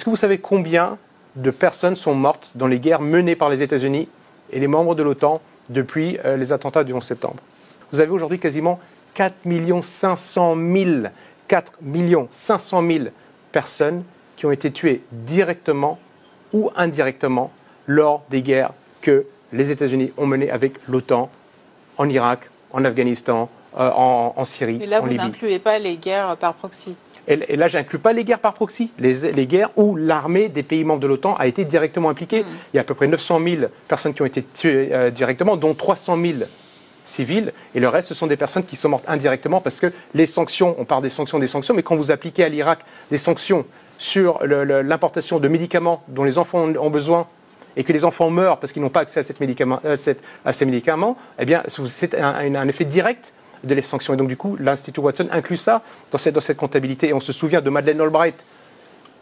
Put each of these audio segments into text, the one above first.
Est-ce que vous savez combien de personnes sont mortes dans les guerres menées par les États-Unis et les membres de l'OTAN depuis les attentats du 11 septembre? Vous avez aujourd'hui quasiment 4 500 000 personnes qui ont été tuées directement ou indirectement lors des guerres que les États-Unis ont menées avec l'OTAN en Irak, en Afghanistan, en Syrie, Et là, en vous Libye. n'incluez pas les guerres par proxy. Et là, je n'inclus pas les guerres par proxy, les guerres où l'armée des pays membres de l'OTAN a été directement impliquée. Il y a à peu près 900 000 personnes qui ont été tuées directement, dont 300 000 civils, et le reste, ce sont des personnes qui sont mortes indirectement parce que les sanctions, on parle des sanctions, mais quand vous appliquez à l'Irak des sanctions sur l'importation de médicaments dont les enfants ont besoin et que les enfants meurent parce qu'ils n'ont pas accès à ces médicaments, eh bien, c'est un effet direct de les sanctions. Et donc, du coup, l'Institut Watson inclut ça dans cette comptabilité. Et on se souvient de Madeleine Albright,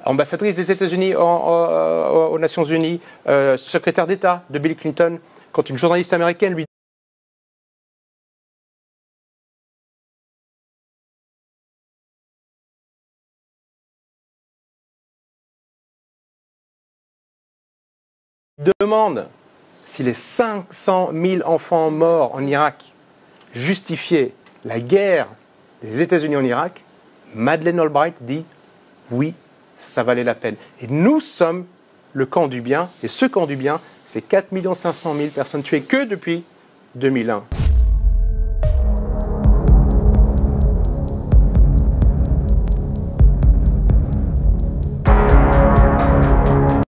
ambassadrice des États-Unis aux Nations Unies, secrétaire d'État de Bill Clinton, quand une journaliste américaine lui demande si les 500 000 enfants morts en Irak justifiaient la guerre des États-Unis en Irak, Madeleine Albright dit oui, ça valait la peine. Et nous sommes le camp du bien, et ce camp du bien, c'est 4 500 000 personnes tuées que depuis 2001.